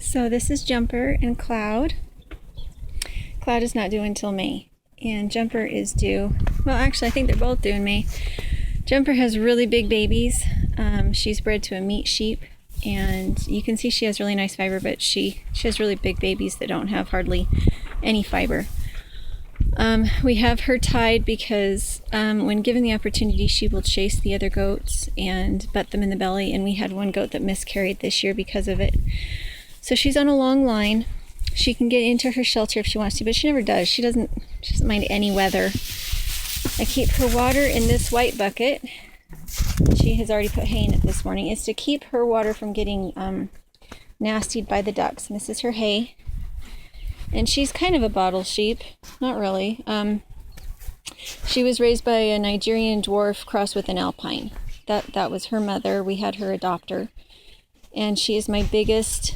So this is Jumper and Cloud. Cloud is not due until May, and Jumper is due, well actually I think they're both due in May. Jumper has really big babies. She's bred to a meat sheep, and you can see she has really nice fiber, but she has really big babies that don't have hardly any fiber. We have her tied because when given the opportunity, she will chase the other goats and butt them in the belly, and we had one goat that miscarried this year because of it. So she's on a long line. She can get into her shelter if she wants to, but she never does. She doesn't mind any weather. I keep her water in this white bucket. She has already put hay in it this morning. It's to keep her water from getting nastied by the ducks. And this is her hay. And she's kind of a bottle sheep. Not really. She was raised by a Nigerian dwarf crossed with an alpine. That was her mother. We had her adopt her. And she is my biggest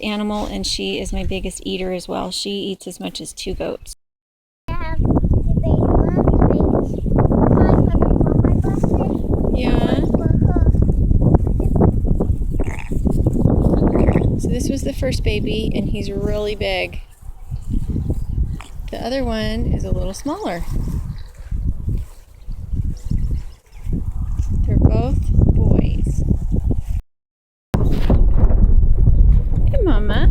animal, and she is my biggest eater as well. She eats as much as 2 goats. Yeah. So this was the first baby, and he's really big. The other one is a little smaller. They're both boys. Hey, Mama.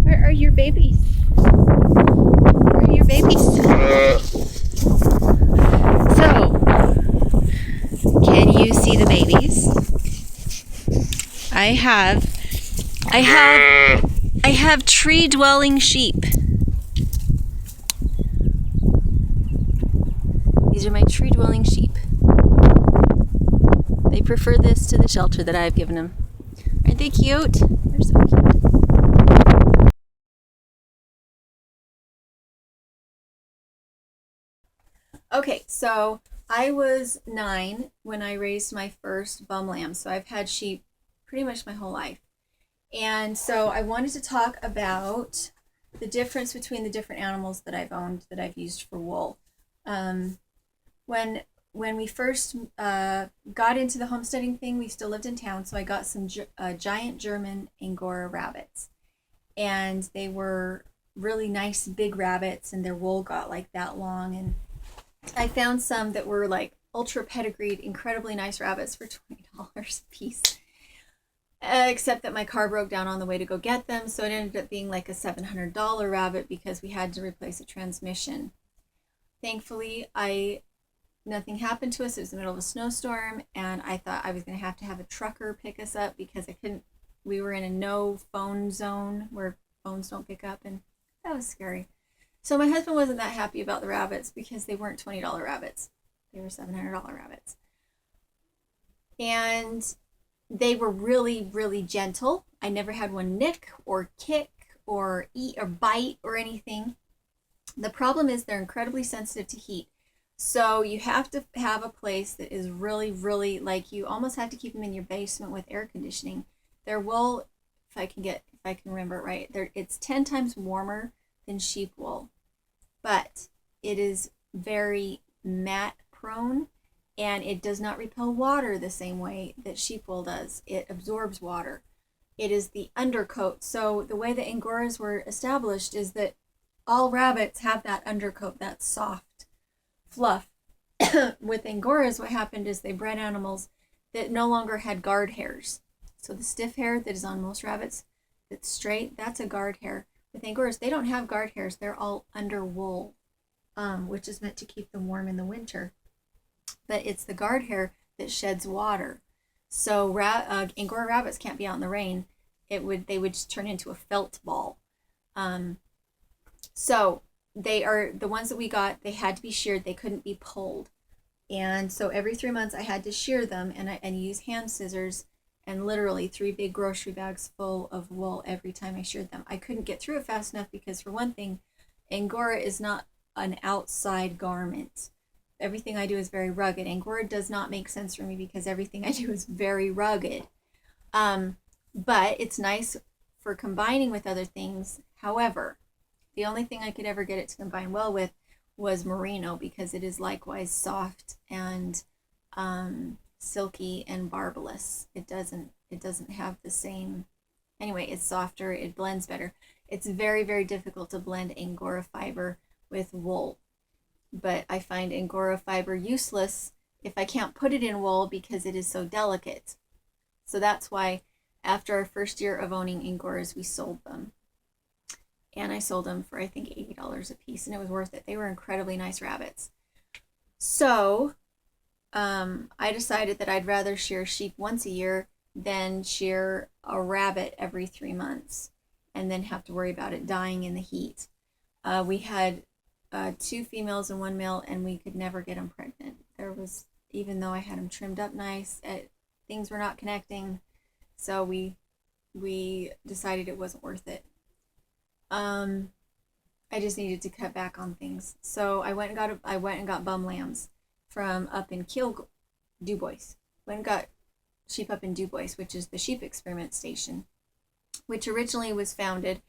Where are your babies? Where are your babies? So, can you see the babies? I have tree-dwelling sheep. These are my tree-dwelling sheep. They prefer this to the shelter that I've given them. Aren't they cute? They're so cute. Okay, so I was 9 when I raised my first bum lamb, so I've had sheep pretty much my whole life. And so I wanted to talk about the difference between the different animals that I've owned that I've used for wool. When we first got into the homesteading thing, we still lived in town, so I got some giant German Angora rabbits. And they were really nice big rabbits, and their wool got like that long. And I found some that were like ultra pedigreed, incredibly nice rabbits for $20 a piece. Except that my car broke down on the way to go get them, so it ended up being like a $700 rabbit because we had to replace a transmission. Thankfully, nothing happened to us. It was the middle of a snowstorm, and I thought I was going to have a trucker pick us up because we were in a no phone zone where phones don't pick up, and that was scary. So my husband wasn't that happy about the rabbits because they weren't $20 rabbits. They were $700 rabbits. And they were really, really gentle. I never had one nick or kick or eat or bite or anything. The problem is they're incredibly sensitive to heat. So you have to have a place that is really, really, like, you almost have to keep them in your basement with air conditioning. Their wool, if I can remember it right, it's 10 times warmer than sheep wool, but it is very mat prone, and it does not repel water the same way that sheep wool does. It absorbs water. It is the undercoat. So the way the Angoras were established is that all rabbits have that undercoat, that soft fluff. With Angoras, what happened is they bred animals that no longer had guard hairs. So the stiff hair that is on most rabbits that's straight, that's a guard hair. With Angoras, they don't have guard hairs. They're all under wool, which is meant to keep them warm in the winter. But it's the guard hair that sheds water. So Angora rabbits can't be out in the rain. They would just turn into a felt ball. So they are the ones that we got. They had to be sheared. They couldn't be pulled. And so every 3 months I had to shear them, and use hand scissors, and literally 3 big grocery bags full of wool every time I sheared them. I couldn't get through it fast enough because, for one thing, Angora is not an outside garment. Everything I do is very rugged. Angora does not make sense for me because everything I do is very rugged. But it's nice for combining with other things. However, the only thing I could ever get it to combine well with was merino, because it is likewise soft and silky and barbless. It doesn't have the same Anyway, it's softer, it blends better. It's very, very difficult to blend Angora fiber with wool, but I find Angora fiber useless if I can't put it in wool because it is so delicate. So that's why after our first year of owning Angoras, we sold them. And I sold them for, I think, $80 a piece, and it was worth it. They were incredibly nice rabbits. So I decided that I'd rather shear sheep once a year than shear a rabbit every 3 months and then have to worry about it dying in the heat. We had 2 females and 1 male, and we could never get them pregnant. Even though I had them trimmed up nice, things were not connecting, so we decided it wasn't worth it. I just needed to cut back on things, so I went and got bum lambs from up in Dubois. Went and got sheep up in Dubois, which is the sheep experiment station, which originally was founded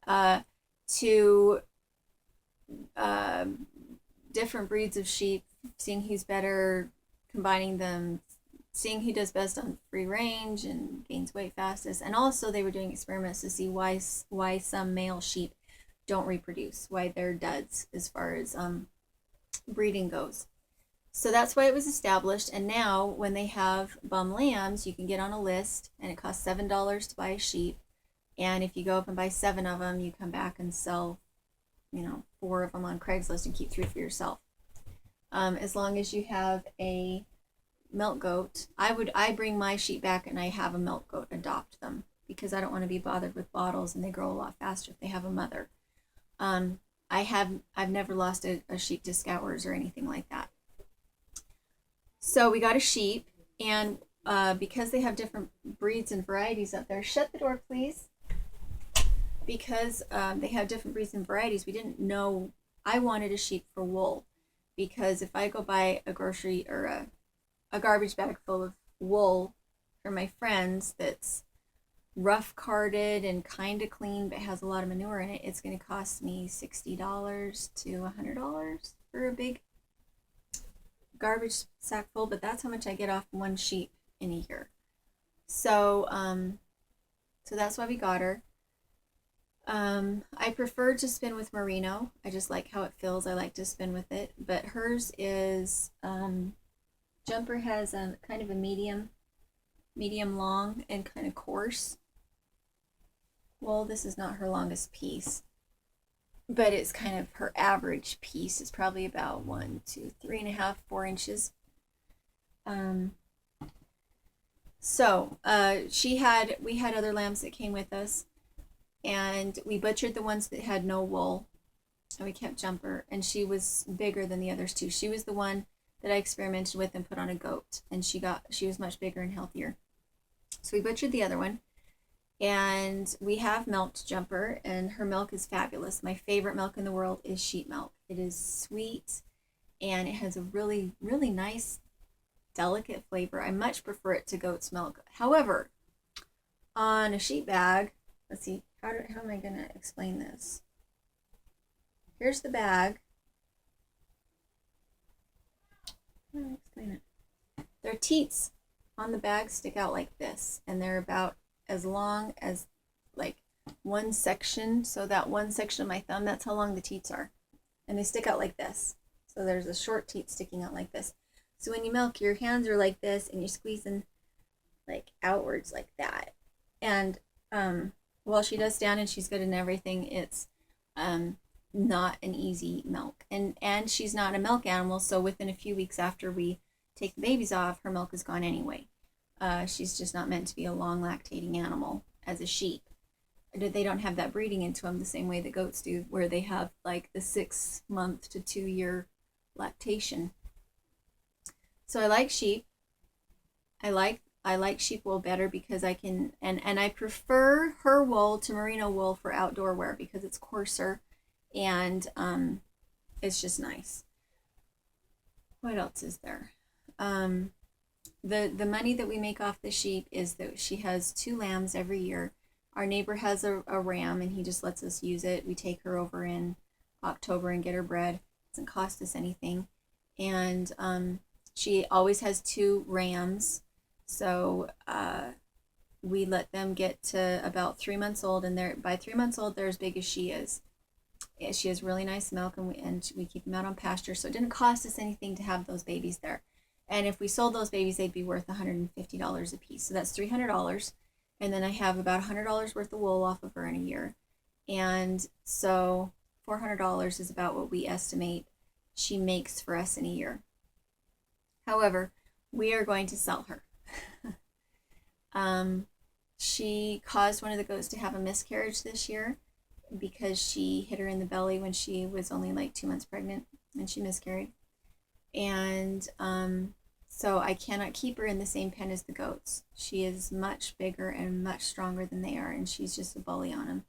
to different breeds of sheep, seeing who's better, combining them, seeing who does best on free range and gains weight fastest. And also they were doing experiments to see why some male sheep don't reproduce, why they're duds as far as breeding goes. So that's why it was established. And now when they have bum lambs, you can get on a list, and it costs $7 to buy a sheep. And if you go up and buy 7 of them, you come back and sell, 4 of them on Craigslist and keep 3 for yourself. As long as you have a milk goat, I bring my sheep back and I have a milk goat adopt them, because I don't want to be bothered with bottles, and they grow a lot faster if they have a mother. I've never lost a sheep to scours or anything like that. So we got a sheep, and because they have different breeds and varieties up there, shut the door please. Because they have different breeds and varieties, we didn't know. I wanted a sheep for wool, because if I go buy a grocery or a garbage bag full of wool for my friends that's rough carded and kind of clean but has a lot of manure in it, it's going to cost me $60 to $100 for a big garbage sack full. But that's how much I get off one sheep in a year. So that's why we got her. I prefer to spin with merino. I just like how it feels. I like to spin with it. But hers is jumper has a kind of a medium long and kind of coarse. Well, this is not her longest piece, but it's kind of her average piece. It's probably about 1, 2, 3.5, 4 inches. So we had other lambs that came with us, and we butchered the ones that had no wool, and we kept Jumper, and she was bigger than the others too. She was the one that I experimented with and put on a goat, and she was much bigger and healthier. So we butchered the other one, and we have milked Jumper, and her milk is fabulous. My favorite milk in the world is sheep milk. It is sweet, and it has a really, really nice, delicate flavor. I much prefer it to goat's milk. However, on a sheep bag, let's see, how am I going to explain this? Here's the bag. How do I explain it? Their teats on the bag stick out like this, and they're about as long as like one section. So that one section of my thumb, that's how long the teats are, and they stick out like this. So there's a short teat sticking out like this. So when you milk, your hands are like this, and you're squeezing like outwards like that. And while she does stand and she's good in everything, it's not an easy milk. And she's not a milk animal, so within a few weeks after we take the babies off, her milk is gone anyway. She's just not meant to be a long lactating animal as a sheep. They don't have that breeding into them the same way the goats do, where they have like the 6-month to 2-year lactation. So I like sheep. I like sheep wool better because I can, and I prefer her wool to merino wool for outdoor wear because it's coarser and it's just nice. What else is there? The money that we make off the sheep is that she has 2 lambs every year. Our neighbor has a ram, and he just lets us use it. We take her over in October and get her bred. It doesn't cost us anything. And she always has 2 rams. So we let them get to about 3 months old, and they're by 3 months old they're as big as she is. She has really nice milk, and we keep them out on pasture, so it didn't cost us anything to have those babies there. And if we sold those babies, they'd be worth $150 a piece, so that's $300. And then I have about $100 worth of wool off of her in a year, and so $400 is about what we estimate she makes for us in a year. However, we are going to sell her. She caused one of the goats to have a miscarriage this year because she hit her in the belly when she was only like 2 months pregnant, and she miscarried. And so I cannot keep her in the same pen as the goats. She is much bigger and much stronger than they are, and she's just a bully on them.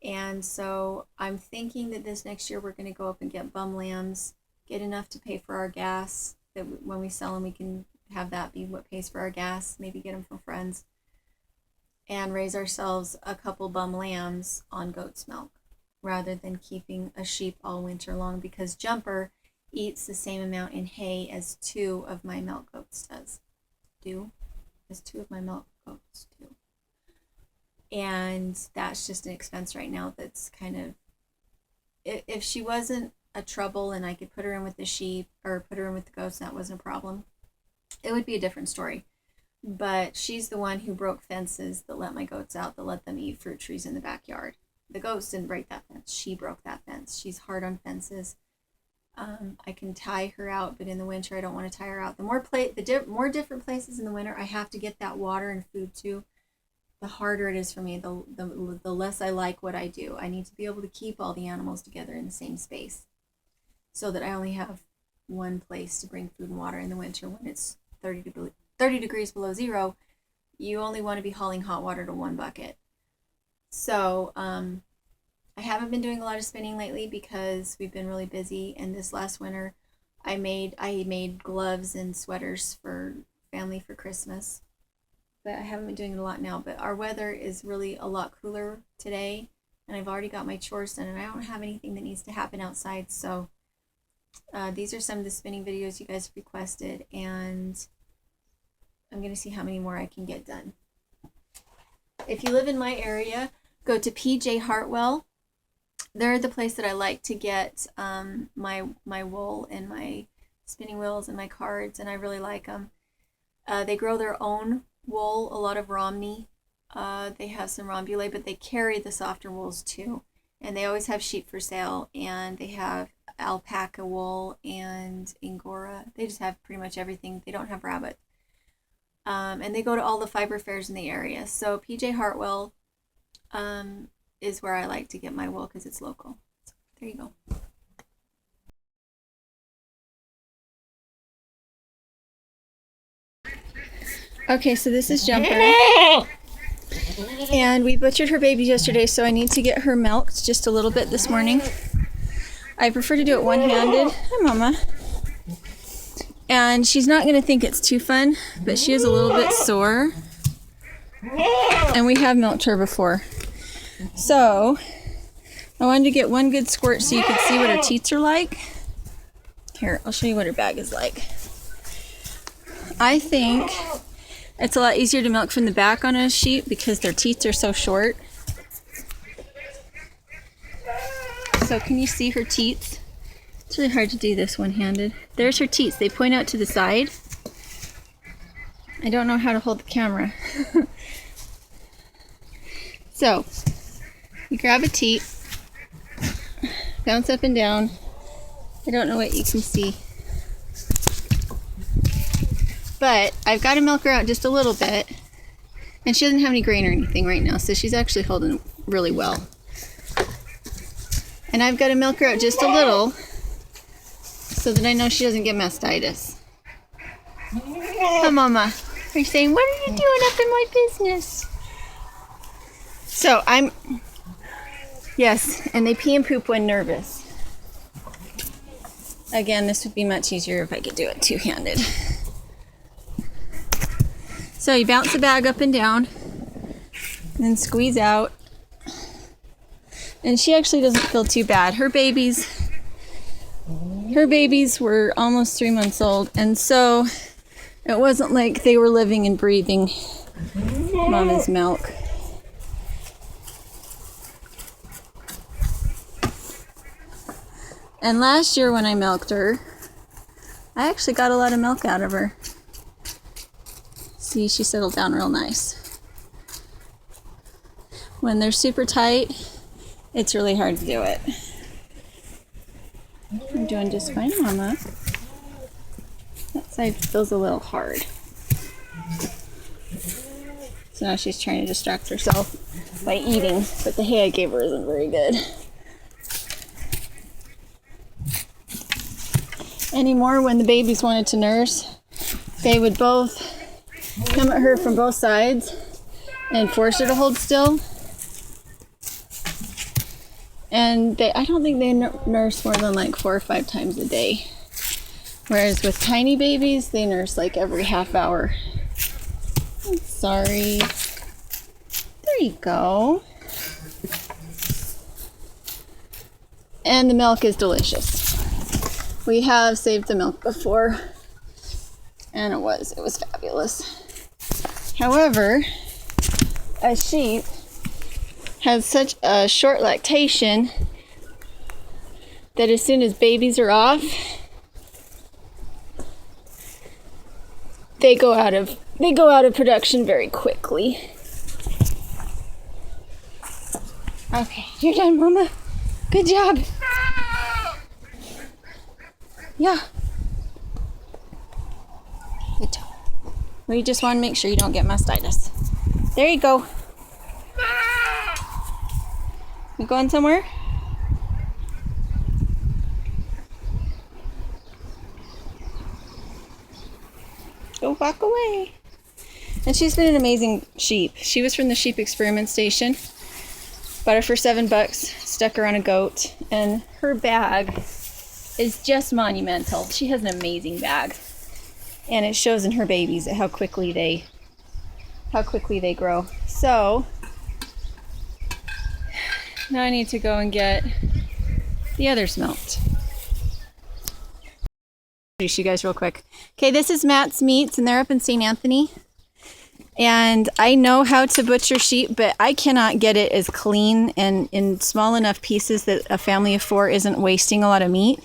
And so I'm thinking that this next year we're going to go up and get bum lambs, get enough to pay for our gas, that when we sell them we can have that be what pays for our gas, maybe get them from friends, and raise ourselves a couple bum lambs on goat's milk rather than keeping a sheep all winter long, because Jumper eats the same amount in hay as 2 of my milk goats as 2 of my milk goats do. And that's just an expense right now that's kind of, if she wasn't a trouble and I could put her in with the sheep or put her in with the goats, that wasn't a problem, it would be a different story. But she's the one who broke fences that let my goats out, that let them eat fruit trees in the backyard. The goats didn't break that fence. She broke that fence. She's hard on fences. I can tie her out, but in the winter I don't want to tie her out. The more different places in the winter I have to get that water and food to, the harder it is for me, the less I like what I do. I need to be able to keep all the animals together in the same space so that I only have one place to bring food and water. In the winter when it's 30 degrees below zero, you only want to be hauling hot water to one bucket. So I haven't been doing a lot of spinning lately because we've been really busy, and this last winter I made gloves and sweaters for family for Christmas, but I haven't been doing it a lot now. But our weather is really a lot cooler today, and I've already got my chores done, and I don't have anything that needs to happen outside. So these are some of the spinning videos you guys requested, and I'm going to see how many more I can get done. If you live in my area, go to PJ Hartwell. They're the place that I like to get my wool and my spinning wheels and my cards, and I really like them. They grow their own wool, a lot of Romney. They have some Rambouillet, but they carry the softer wools too. And they always have sheep for sale, and they have alpaca wool and Angora. They just have pretty much everything. They don't have rabbit. And they go to all the fiber fairs in the area. So PJ Hartwell is where I like to get my wool because it's local. So there you go. Okay, so this is Jumper. And we butchered her babies yesterday, so I need to get her milked just a little bit this morning. I prefer to do it one-handed. Hi, Mama. And she's not going to think it's too fun, but she is a little bit sore. And we have milked her before. So I wanted to get one good squirt so you could see what her teats are like. Here, I'll show you what her bag is like. I think it's a lot easier to milk from the back on a sheep because their teats are so short. So can you see her teats? It's really hard to do this one-handed. There's her teats. They point out to the side. I don't know how to hold the camera. So, you grab a teat, bounce up and down. I don't know what you can see. But I've got to milk her out just a little bit. And she doesn't have any grain or anything right now, so she's actually holding really well. And I've got to milk her out just a little so that I know she doesn't get mastitis. Hi, Mama. Are you saying, what are you doing up in my business? So yes, and they pee and poop when nervous. Again, this would be much easier if I could do it two-handed. So you bounce the bag up and down, and then squeeze out. And she actually doesn't feel too bad. Her babies were almost 3 months old, and so it wasn't like they were living and breathing Mama's milk. And last year when I milked her, I actually got a lot of milk out of her. See, she settled down real nice. When they're super tight, it's really hard to do it. I'm doing just fine, Mama. That side feels a little hard. So now she's trying to distract herself by eating, but the hay I gave her isn't very good. Anymore, when the babies wanted to nurse, they would both come at her from both sides and force her to hold still. And I don't think they nurse more than like 4 or 5 times a day. Whereas with tiny babies, they nurse like every half hour. I'm sorry. There you go. And the milk is delicious. We have saved the milk before, and it was fabulous. However, a sheep has such a short lactation that as soon as babies are off, they go out of production very quickly. Okay, you're done, Mama. Good job. Yeah. Good job. We just want to make sure you don't get mastitis. There you go. You going somewhere? Go walk away. And she's been an amazing sheep. She was from the sheep experiment station. Bought her for $7, stuck her on a goat, and her bag is just monumental. She has an amazing bag. And it shows in her babies how quickly they grow. So now I need to go and get the others milked. Introduce you guys real quick. Okay, this is Matt's Meats, and they're up in St. Anthony. And I know how to butcher sheep, but I cannot get it as clean and in small enough pieces that a family of 4 isn't wasting a lot of meat.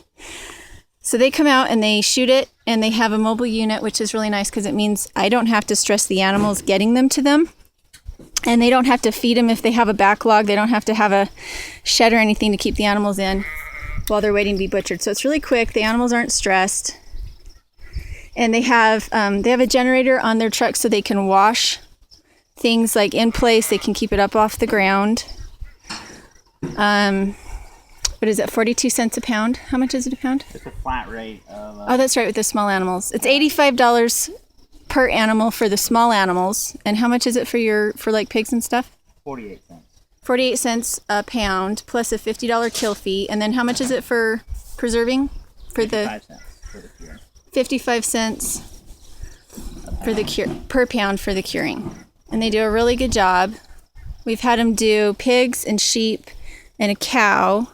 So they come out and they shoot it, and they have a mobile unit, which is really nice because it means I don't have to stress the animals getting them to them. And they don't have to feed them if they have a backlog. They don't have to have a shed or anything to keep the animals in while they're waiting to be butchered. So it's really quick. The animals aren't stressed. And they have a generator on their truck so they can wash things like in place. They can keep it up off the ground. What is it, 42 cents a pound? How much is it a pound? It's a flat rate of... Oh, that's right, with the small animals. It's $85 per animal for the small animals. And how much is it for like pigs and stuff? 48 cents. 48 cents a pound plus a $50 kill fee. And then how much is it for preserving? 55 cents for the curing. 55 cents for the per pound for the curing. And they do a really good job. We've had them do pigs and sheep and a cow.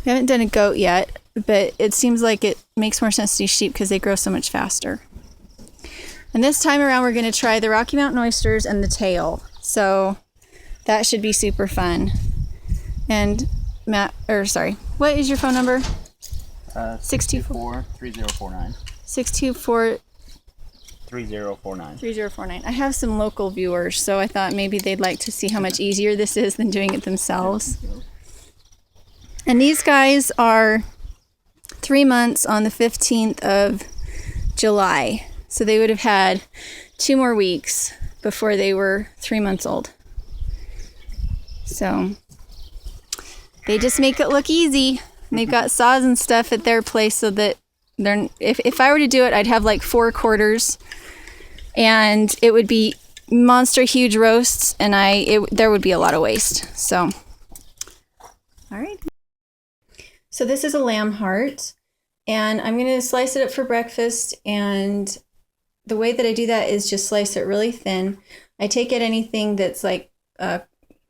We haven't done a goat yet, but it seems like it makes more sense to do sheep because they grow so much faster. And this time around, we're going to try the Rocky Mountain oysters and the tail. So that should be super fun. And what is your phone number? 624-3049. 624 3049. 3049. I have some local viewers, so I thought maybe they'd like to see how much easier this is than doing it themselves. And these guys are 3 months on the 15th of July. So they would have had 2 more weeks before they were 3 months old. So they just make it look easy. And they've got saws and stuff at their place so that if I were to do it, I'd have like 4 quarters and it would be monster huge roasts, and there would be a lot of waste. So, all right. So this is a lamb heart, and I'm going to slice it up for breakfast. And the way that I do that is just slice it really thin. I take out anything that's like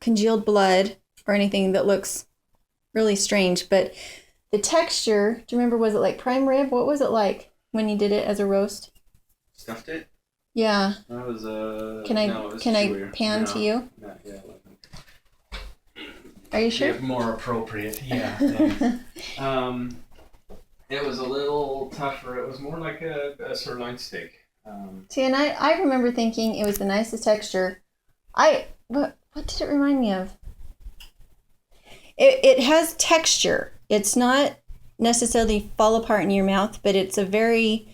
congealed blood or anything that looks really strange, but the texture, do you remember, was it like prime rib? What was it like when you did it as a roast? Stuffed it? Yeah. That was Can I no, it was can I chewier. pan No, to you? no, yeah, it wasn't. Are you sure? Yeah, more appropriate. Yeah. Thanks. It was a little tougher. It was more like a sirloin steak. See, and I remember thinking it was the nicest texture. What did it remind me of? It has texture. It's not necessarily fall apart in your mouth, but it's a very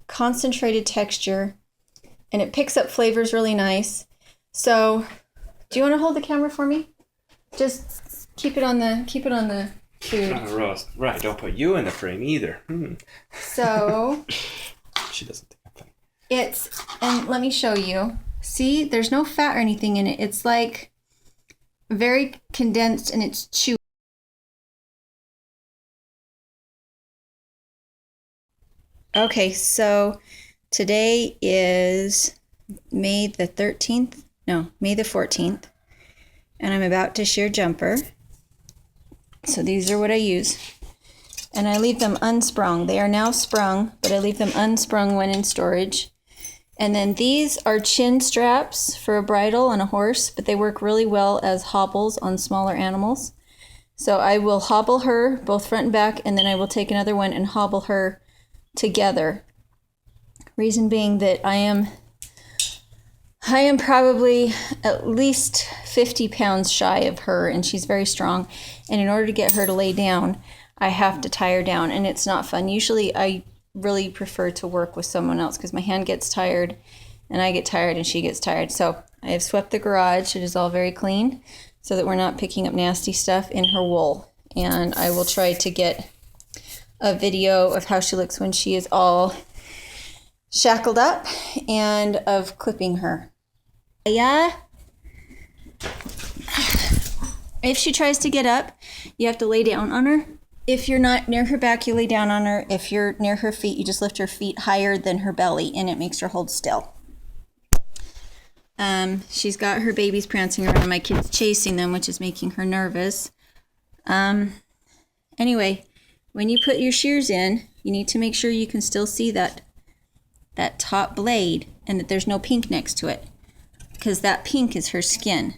concentrated texture, and it picks up flavors really nice. So, do you want to hold the camera for me? Just keep it on the food. Roast. Right. Don't put you in the frame either. So She doesn't think I'm funny. and let me show you. See, there's no fat or anything in it. It's like very condensed and it's chewy. Okay, so today is May the 13th. No, May the 14th. And I'm about to shear jumper. So these are what I use. And I leave them unsprung. They are now sprung, but I leave them unsprung when in storage. And then these are chin straps for a bridle on a horse, but they work really well as hobbles on smaller animals. So I will hobble her both front and back, and then I will take another one and hobble her together. Reason being that I am probably at least 50 pounds shy of her, and she's very strong. And in order to get her to lay down, I have to tie her down, and it's not fun. Usually I really prefer to work with someone else because my hand gets tired and I get tired and she gets tired. So I have swept the garage. It is all very clean so that we're not picking up nasty stuff in her wool. And I will try to get a video of how she looks when she is all shackled up and of clipping her. Yeah. If she tries to get up, you have to lay down on her. If you're not near her back, you lay down on her. If you're near her feet, you just lift her feet higher than her belly, and it makes her hold still. She's got her babies prancing around, and my kid's chasing them, which is making her nervous. Anyway, when you put your shears in, you need to make sure you can still see that top blade and that there's no pink next to it, because that pink is her skin.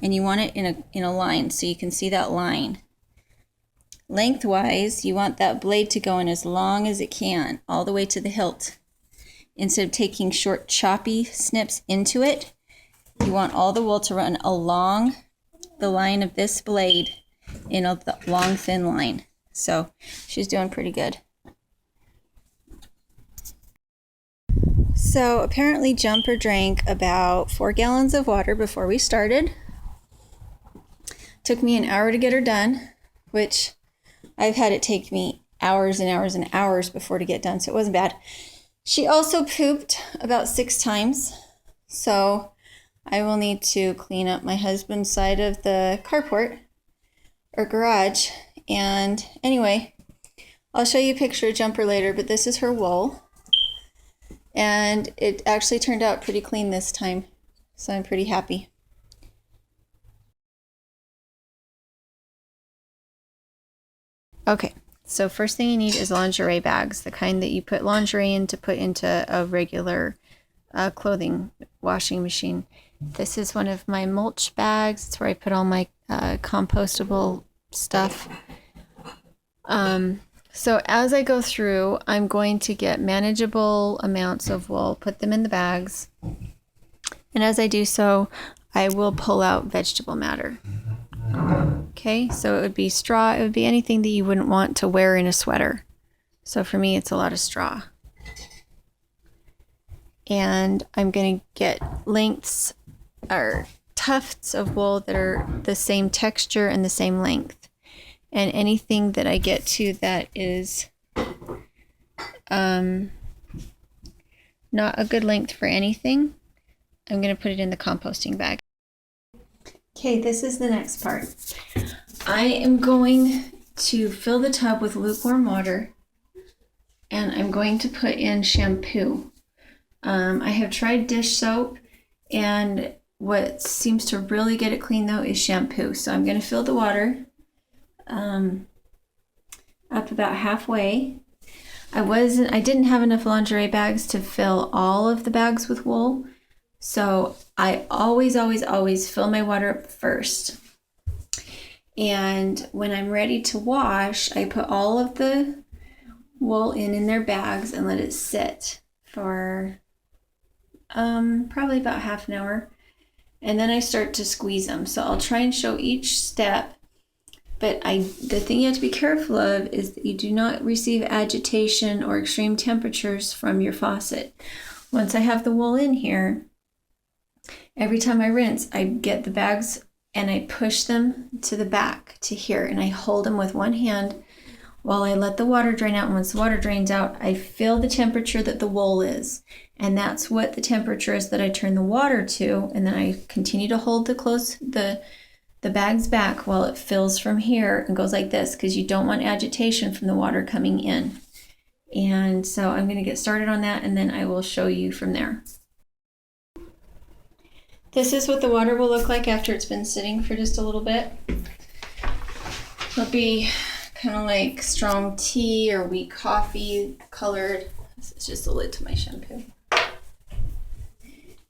And you want it in a line so you can see that line. Lengthwise, you want that blade to go in as long as it can, all the way to the hilt. Instead of taking short, choppy snips into it, you want all the wool to run along the line of this blade in a long, thin line. So she's doing pretty good. So apparently Jumper drank about 4 gallons of water before we started. Took me an hour to get her done, which I've had it take me hours and hours and hours before to get done, so it wasn't bad. She also pooped about 6 times, so I will need to clean up my husband's side of the carport or garage. And anyway, I'll show you a picture of Jumper later, but this is her wool. And it actually turned out pretty clean this time, so I'm pretty happy. Okay, so first thing you need is lingerie bags, the kind that you put lingerie in to put into a regular clothing washing machine. This is one of my mulch bags. It's where I put all my compostable stuff. So as I go through, I'm going to get manageable amounts of wool, put them in the bags, and as I do so, I will pull out vegetable matter. Okay, so it would be straw. It would be anything that you wouldn't want to wear in a sweater. So for me, it's a lot of straw. And I'm going to get lengths or tufts of wool that are the same texture and the same length. And anything that I get to that is not a good length for anything, I'm going to put it in the composting bag. Okay, this is the next part. I am going to fill the tub with lukewarm water, and I'm going to put in shampoo. I have tried dish soap, and what seems to really get it clean though is shampoo. So I'm going to fill the water up about halfway. I didn't have enough lingerie bags to fill all of the bags with wool. So I always fill my water up first. And when I'm ready to wash, I put all of the wool in their bags and let it sit for probably about half an hour. And then I start to squeeze them. So I'll try and show each step. But the thing you have to be careful of is that you do not receive agitation or extreme temperatures from your faucet. Once I have the wool in here, every time I rinse, I get the bags and I push them to the back to here, and I hold them with one hand while I let the water drain out. And once the water drains out, I feel the temperature that the wool is, and that's what the temperature is that I turn the water to. And then I continue to hold the bags back while it fills from here and goes like this, because you don't want agitation from the water coming in. And so I'm going to get started on that, and then I will show you from there. This is what the water will look like after it's been sitting for just a little bit. It'll be kind of like strong tea or weak coffee colored. This is just the lid to my shampoo.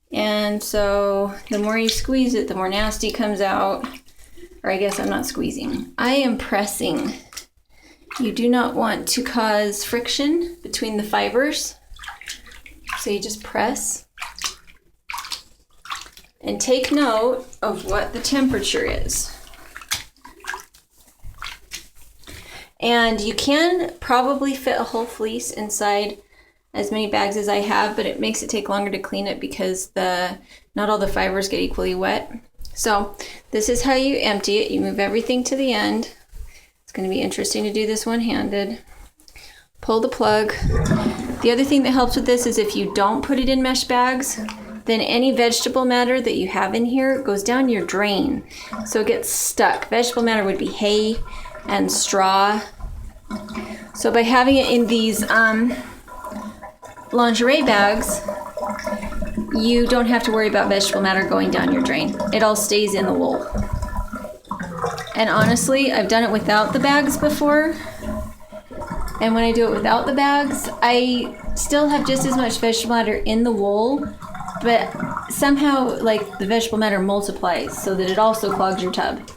And so the more you squeeze it, the more nasty comes out. Or I guess I'm not squeezing. I am pressing. You do not want to cause friction between the fibers. So you just press. And take note of what the temperature is. And you can probably fit a whole fleece inside as many bags as I have, but it makes it take longer to clean it because not all the fibers get equally wet. So this is how you empty it. You move everything to the end. It's going to be interesting to do this one-handed. Pull the plug. The other thing that helps with this is if you don't put it in mesh bags, then any vegetable matter that you have in here goes down your drain. So it gets stuck. Vegetable matter would be hay and straw. So by having it in these lingerie bags, you don't have to worry about vegetable matter going down your drain. It all stays in the wool. And honestly, I've done it without the bags before. And when I do it without the bags, I still have just as much vegetable matter in the wool, but somehow like the vegetable matter multiplies so that it also clogs your tub.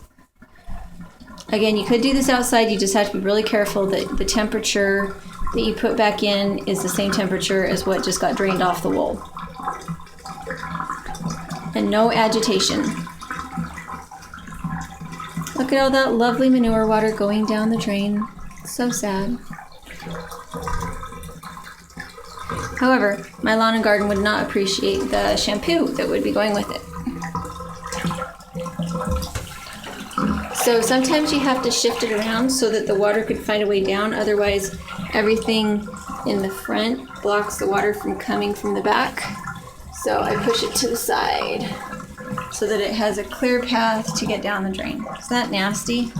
Again, you could do this outside. You just have to be really careful that the temperature that you put back in is the same temperature as what just got drained off the wool. And no agitation. Look at all that lovely manure water going down the drain. So sad. However, my lawn and garden would not appreciate the shampoo that would be going with it. So sometimes you have to shift it around so that the water could find a way down. Otherwise, everything in the front blocks the water from coming from the back. So I push it to the side so that it has a clear path to get down the drain. Is that nasty?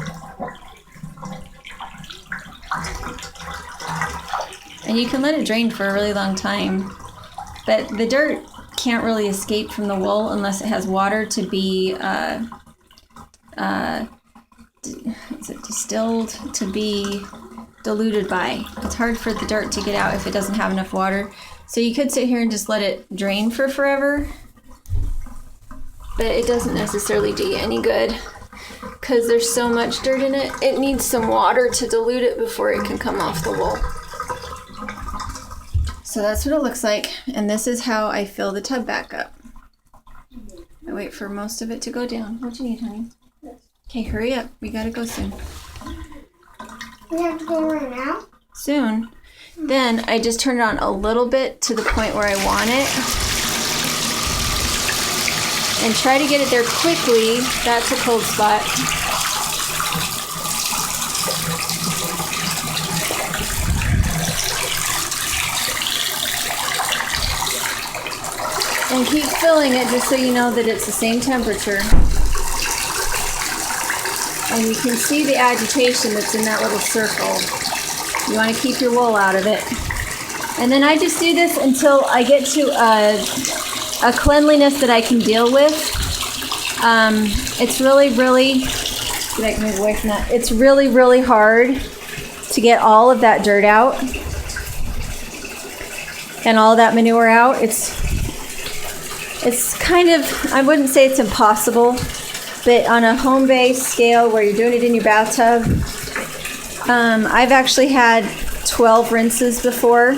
And you can let it drain for a really long time, but the dirt can't really escape from the wool unless it has water to be distilled, to be diluted by. It's hard for the dirt to get out if it doesn't have enough water. So you could sit here and just let it drain for forever, but it doesn't necessarily do you any good because there's so much dirt in it. It needs some water to dilute it before it can come off the wool. So that's what it looks like, and this is how I fill the tub back up. I wait for most of it to go down. What do you need, honey? Okay, hurry up. We gotta go soon. We have to go right now? Soon. Then I just turn it on a little bit to the point where I want it. And try to get it there quickly. That's a cold spot. And keep filling it just so you know that it's the same temperature. And you can see the agitation that's in that little circle. You want to keep your wool out of it. And then I just do this until I get to a cleanliness that I can deal with. It's really, see if I can move away from that. It's really, really hard to get all of that dirt out. and all that manure out. It's kind of, I wouldn't say it's impossible, but on a home-based scale where you're doing it in your bathtub, I've actually had 12 rinses before.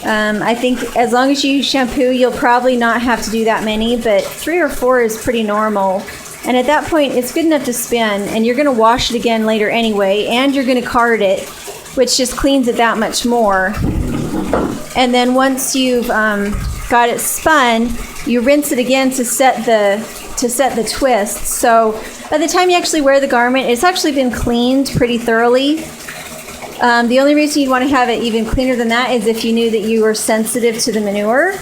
I think as long as you use shampoo, you'll probably not have to do that many, but 3 or 4 is pretty normal. And at that point, it's good enough to spin, and you're going to wash it again later anyway, and you're going to card it, which just cleans it that much more. And then once you've got it spun, you rinse it again to set the twist. So by the time you actually wear the garment, it's actually been cleaned pretty thoroughly. The only reason you'd want to have it even cleaner than that is if you knew that you were sensitive to the manure,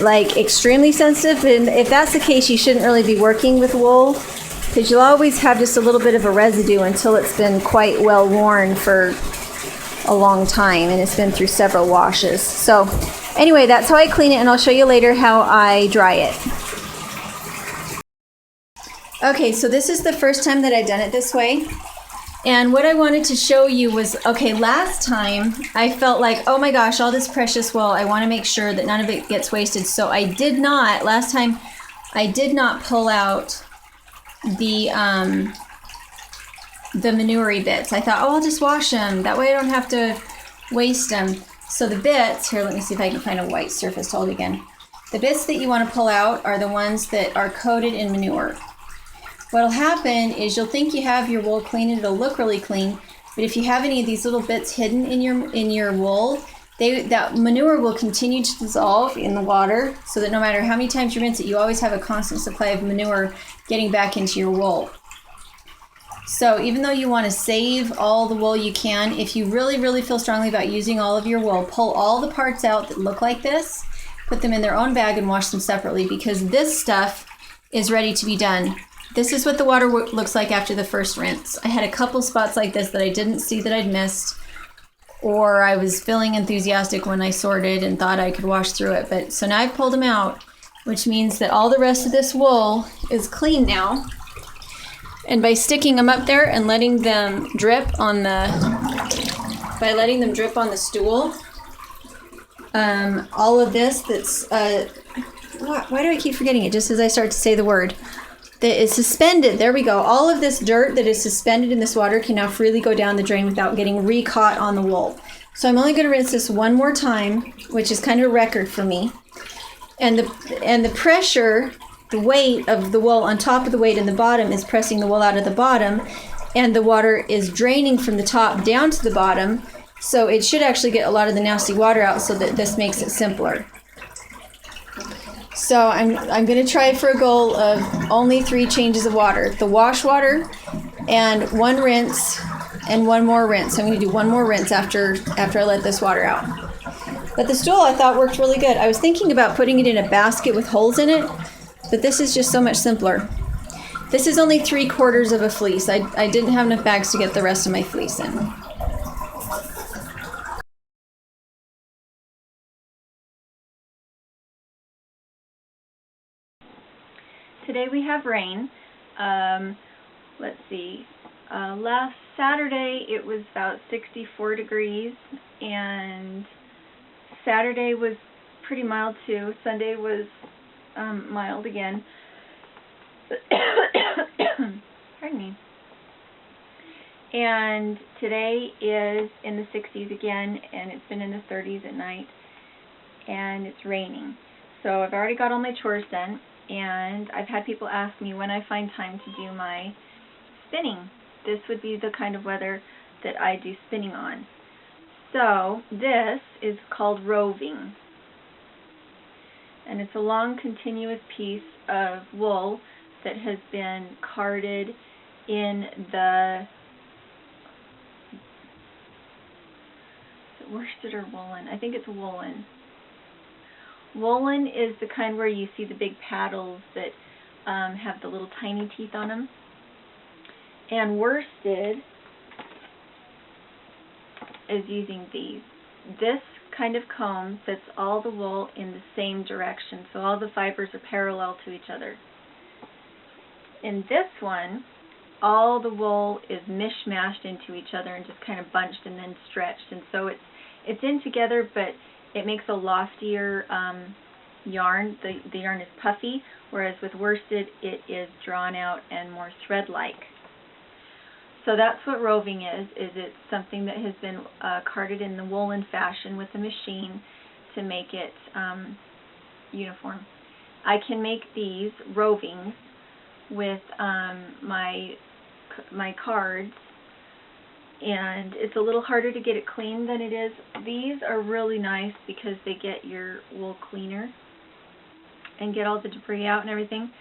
like extremely sensitive. And if that's the case, you shouldn't really be working with wool, because you'll always have just a little bit of a residue until it's been quite well worn for a long time and it's been through several washes. So anyway, that's how I clean it, and I'll show you later how I dry it. Okay, so this is the first time that I've done it this way. And what I wanted to show you was, okay, last time I felt like, oh my gosh, all this precious wool, I want to make sure that none of it gets wasted. So I did not, last time, I did not pull out the manure bits. I thought, oh, I'll just wash them. That way I don't have to waste them. So the bits, here, let me see if I can find a white surface to hold again. The bits that you want to pull out are the ones that are coated in manure. What'll happen is you'll think you have your wool clean and it'll look really clean, but if you have any of these little bits hidden in your wool, that manure will continue to dissolve in the water, so that no matter how many times you rinse it, you always have a constant supply of manure getting back into your wool. So even though you want to save all the wool you can, if you really, really feel strongly about using all of your wool, pull all the parts out that look like this, put them in their own bag and wash them separately, because this stuff is ready to be done. This is what the water looks like after the first rinse. I had a couple spots like this that I didn't see that I'd missed, or I was feeling enthusiastic when I sorted and thought I could wash through it. But so now I've pulled them out, which means that all the rest of this wool is clean now. And by sticking them up there and letting them drip on the stool, all of this that's, why do I keep forgetting it just as I start to say the word? That is suspended, there we go. All of this dirt that is suspended in this water can now freely go down the drain without getting re-caught on the wool. So I'm only going to rinse this one more time, which is kind of a record for me. And the pressure, the weight of the wool on top of the weight in the bottom is pressing the wool out of the bottom, and the water is draining from the top down to the bottom. So it should actually get a lot of the nasty water out, so that this makes it simpler. So I'm going to try for a goal of only 3 changes of water. The wash water, and 1 rinse, and 1 more rinse. I'm going to do 1 more rinse after I let this water out. But the stool I thought worked really good. I was thinking about putting it in a basket with holes in it, but this is just so much simpler. This is only 3/4 of a fleece. I didn't have enough bags to get the rest of my fleece in. Today we have rain. Let's see. Last Saturday it was about 64 degrees, and Saturday was pretty mild too. Sunday was mild again. Pardon me. And today is in the 60s again, and it's been in the 30s at night, and it's raining. So I've already got all my chores done. And I've had people ask me when I find time to do my spinning. This would be the kind of weather that I do spinning on. So this is called roving. And it's a long continuous piece of wool that has been carded in the worsted or woolen? I think it's woolen. Woolen is the kind where you see the big paddles that have the little tiny teeth on them. And worsted is using these. This kind of comb sets all the wool in the same direction, so all the fibers are parallel to each other. In this one, all the wool is mishmashed into each other and just kind of bunched and then stretched, and so it's in together, but it makes a loftier yarn. The yarn is puffy, whereas with worsted it is drawn out and more thread-like. So that's what roving is it's something that has been carded in the woolen fashion with a machine to make it uniform. I can make these rovings with my cards, and it's a little harder to get it clean than it is. These are really nice because they get your wool cleaner and get all the debris out and everything.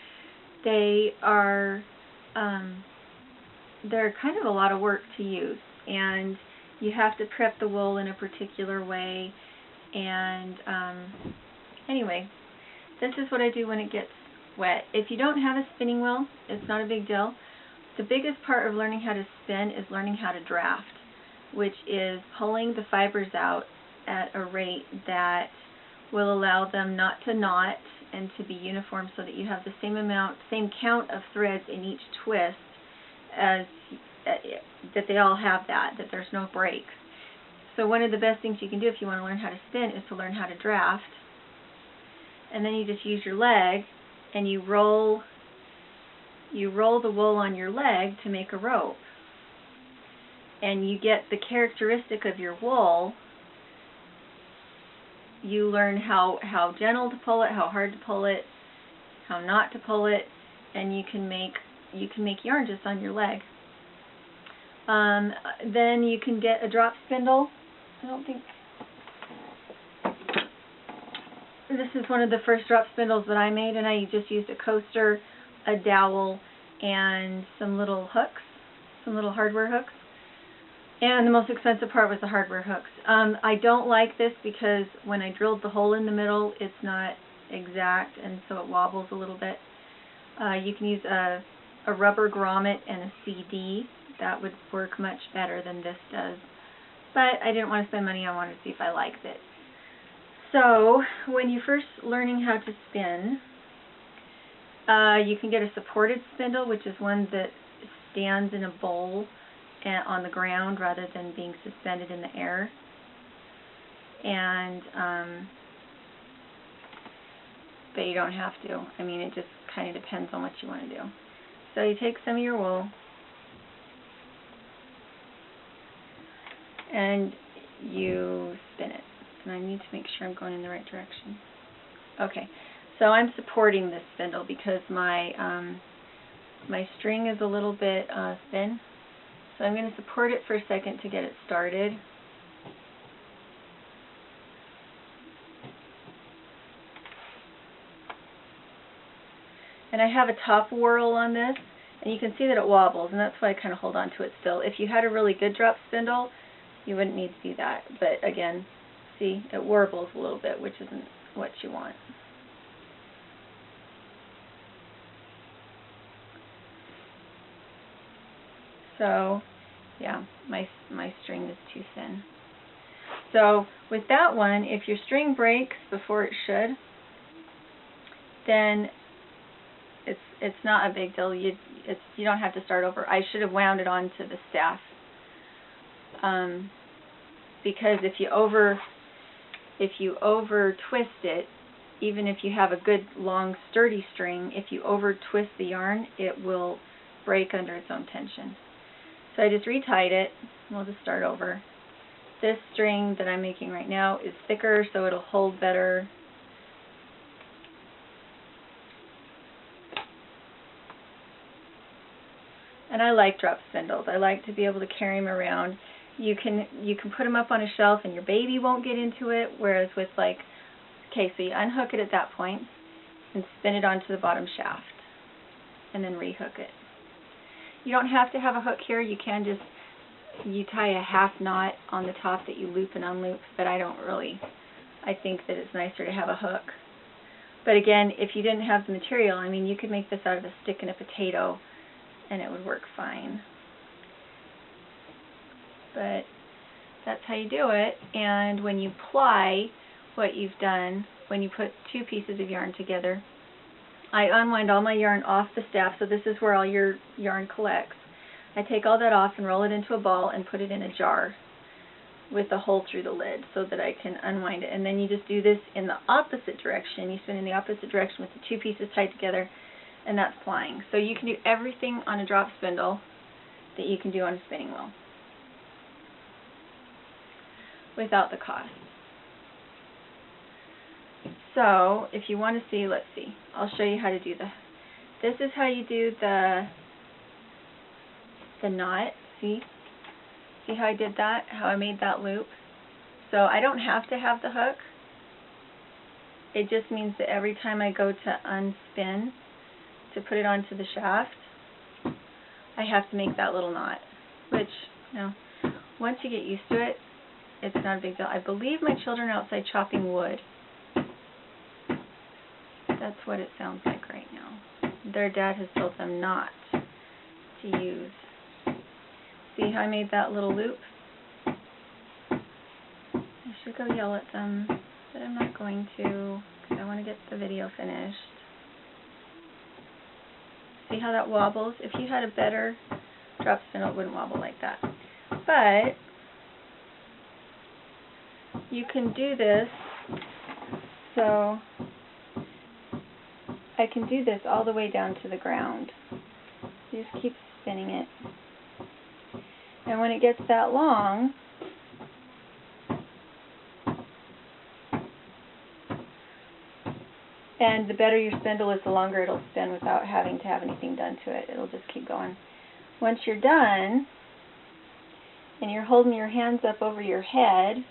They are they're kind of a lot of work to use, and you have to prep the wool in a particular way. And anyway, this is what I do when it gets wet. If you don't have a spinning wheel, it's not a big deal. The biggest part of learning how to spin is learning how to draft, which is pulling the fibers out at a rate that will allow them not to knot and to be uniform, so that you have the same count of threads in each twist, as that they all have that there's no breaks. So one of the best things you can do if you want to learn how to spin is to learn how to draft. And then you just use your leg and you roll the wool on your leg to make a rope. And you get the characteristic of your wool. You learn how gentle to pull it, how hard to pull it, how not to pull it, and you can make yarn just on your leg. Then you can get a drop spindle. This is one of the first drop spindles that I made, and I just used a coaster, a dowel, and some little hooks, some little hardware hooks. And the most expensive part was the hardware hooks. I don't like this because when I drilled the hole in the middle, it's not exact, and so it wobbles a little bit. You can use a rubber grommet and a CD. That would work much better than this does. But I didn't want to spend money. I wanted to see if I liked it. So when you're first learning how to spin, you can get a supported spindle, which is one that stands in a bowl on the ground rather than being suspended in the air. And but you don't have to. I mean, it just kind of depends on what you want to do. So you take some of your wool and you spin it. And I need to make sure I'm going in the right direction. Okay, so I'm supporting this spindle because my my string is a little bit thin. So I'm going to support it for a second to get it started. And I have a top whirl on this, and you can see that it wobbles, and that's why I kind of hold on to it still. If you had a really good drop spindle, you wouldn't need to do that. But again, see, it warbles a little bit, which isn't what you want. So, yeah, my string is too thin. So with that one, if your string breaks before it should, then it's not a big deal. You don't have to start over. I should have wound it onto the staff, because if you over twist it, even if you have a good long sturdy string, if you over twist the yarn, it will break under its own tension. So I just retied it. We'll just start over. This string that I'm making right now is thicker, so it'll hold better. And I like drop spindles. I like to be able to carry them around. You can put them up on a shelf and your baby won't get into it, whereas with so you unhook it at that point and spin it onto the bottom shaft and then rehook it. You don't have to have a hook here. You can just, you tie a half knot on the top that you loop and unloop, but I think that it's nicer to have a hook. But again, if you didn't have the material, I mean, you could make this out of a stick and a potato and it would work fine. But that's how you do it. And when you ply what you've done, when you put two pieces of yarn together, I unwind all my yarn off the staff, so this is where all your yarn collects. I take all that off and roll it into a ball and put it in a jar. with a hole through the lid so that I can unwind it. And then you just do this in the opposite direction. You spin in the opposite direction with the two pieces tied together, and that's plying. So you can do everything on a drop spindle that you can do on a spinning wheel without the cost. So if you want to see, let's see, I'll show you how to do this is how you do the knot. See how I did that, how I made that loop? So I don't have to have the hook. It just means that every time I go to unspin to put it onto the shaft, I have to make that little knot, which, you know, once you get used to it, it's not a big deal. I believe my children are outside chopping wood. That's what it sounds like right now. Their dad has told them not to use. See how I made that little loop? I should go yell at them, but I'm not going to because I want to get the video finished. See how that wobbles? If you had a better drop spindle, it wouldn't wobble like that. But you can do this, so I can do this all the way down to the ground. You just keep spinning it. And when it gets that long, and the better your spindle is, the longer it'll spin without having to have anything done to it. It'll just keep going. Once you're done, and you're holding your hands up over your head,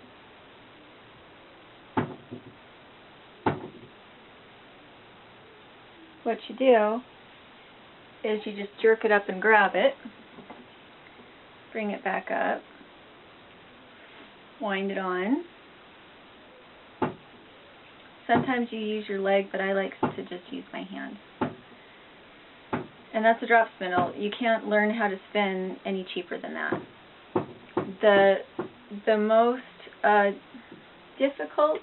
what you do is you just jerk it up and grab it, bring it back up, wind it on. Sometimes you use your leg, but I like to just use my hand. And that's a drop spindle. You can't learn how to spin any cheaper than that. The most difficult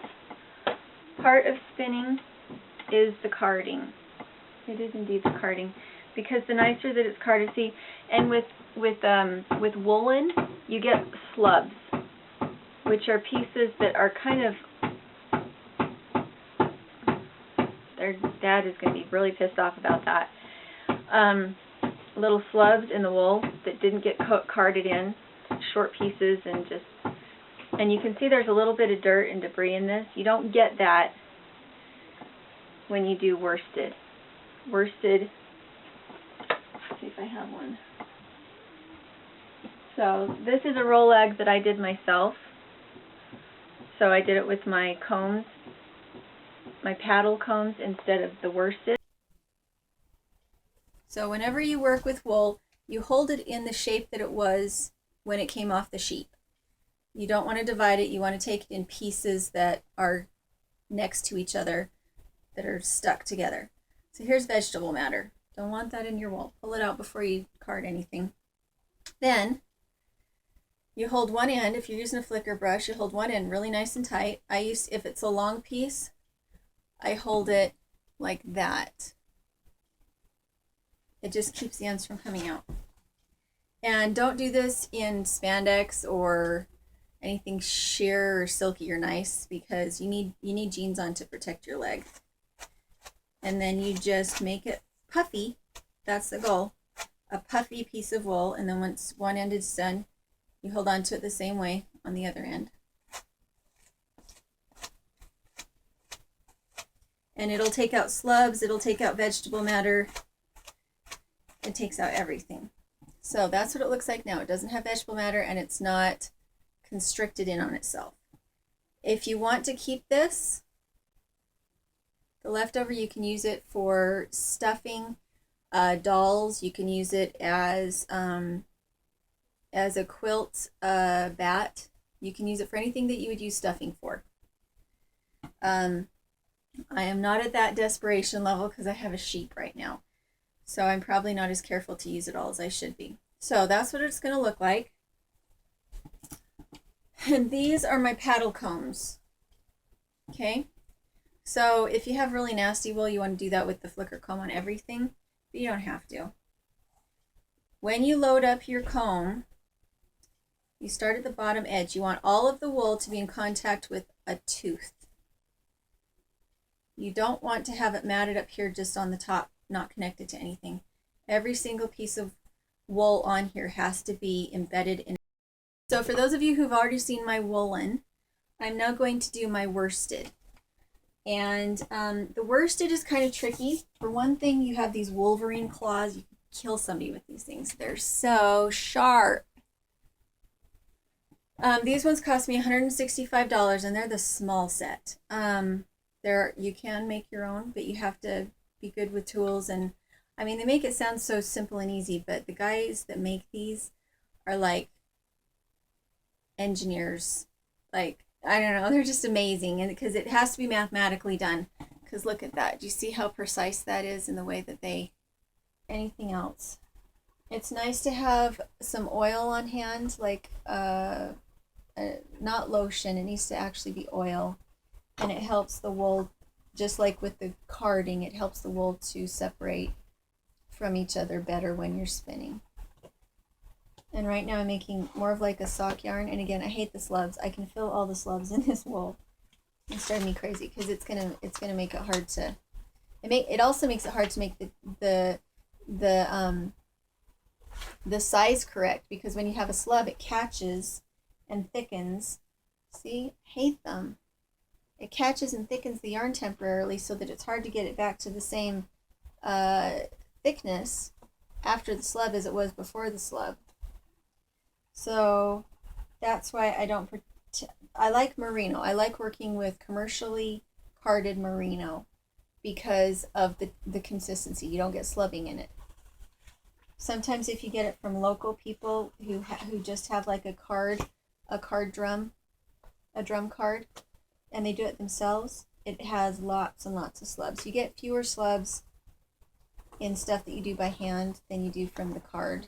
part of spinning is the carding. It is indeed the carding, because the nicer that it's carded, see, and with woolen, you get slubs, which are pieces that are kind of, their dad is going to be really pissed off about that. Little slubs in the wool that didn't get carded in, short pieces, and you can see there's a little bit of dirt and debris in this. You don't get that when you do worsted. Worsted, let's see if I have one. So this is a roll leg that I did myself. So I did it with my combs, my paddle combs, instead of the worsted. So whenever you work with wool, you hold it in the shape that it was when it came off the sheep. You don't want to divide it. You want to take it in pieces that are next to each other, that are stuck together. So here's vegetable matter. Don't want that in your wool. Pull it out before you card anything. Then you hold one end. If you're using a flicker brush, you hold one end really nice and tight. If it's a long piece, I hold it like that. It just keeps the ends from coming out. And don't do this in spandex or anything sheer or silky or nice, because you need jeans on to protect your leg. And then you just make it puffy. That's the goal. A puffy piece of wool, and then once one end is done, you hold on to it the same way on the other end. And it'll take out slubs, it'll take out vegetable matter, it takes out everything. So that's what it looks like now. It doesn't have vegetable matter, and it's not constricted in on itself. If you want to keep this, the leftover, you can use it for stuffing dolls. You can use it as a quilt bat. You can use it for anything that you would use stuffing for. I am not at that desperation level because I have a sheep right now. So I'm probably not as careful to use it all as I should be. So that's what it's going to look like. And these are my paddle combs. Okay. So if you have really nasty wool, you want to do that with the flicker comb on everything, but you don't have to. When you load up your comb, You start at the bottom edge. You want all of the wool to be in contact with a tooth. You don't want to have it matted up here just on the top, not connected to anything. Every single piece of wool on here has to be embedded in. So for those of you who've already seen my woolen, I'm now going to do my worsted. And the worsted is kind of tricky. For one thing, you have these Wolverine claws. You can kill somebody with these things. They're so sharp. These ones cost me $165, and they're the small set. You can make your own, but you have to be good with tools. And I mean, they make it sound so simple and easy, but the guys that make these are like engineers. Like, I don't know, they're just amazing. And because it has to be mathematically done. Because look at that. Do you see how precise that is in the way that they, anything else? It's nice to have some oil on hand, like not lotion. It needs to actually be oil. And it helps the wool, just like with the carding, it helps the wool to separate from each other better when you're spinning. And right now I'm making more of like a sock yarn. And again, I hate the slubs. I can feel all the slubs in this wool. It's driving me crazy because it's gonna make it hard to. It also makes it hard to make the size correct, because when you have a slub, it catches and thickens. See, I hate them. It catches and thickens the yarn temporarily so that it's hard to get it back to the same thickness after the slub as it was before the slub. So that's why I like merino. I like working with commercially carded merino because of the consistency. You don't get slubbing in it. Sometimes if you get it from local people who just have like a drum card, and they do it themselves, it has lots and lots of slubs. You get fewer slubs in stuff that you do by hand than you do from the card.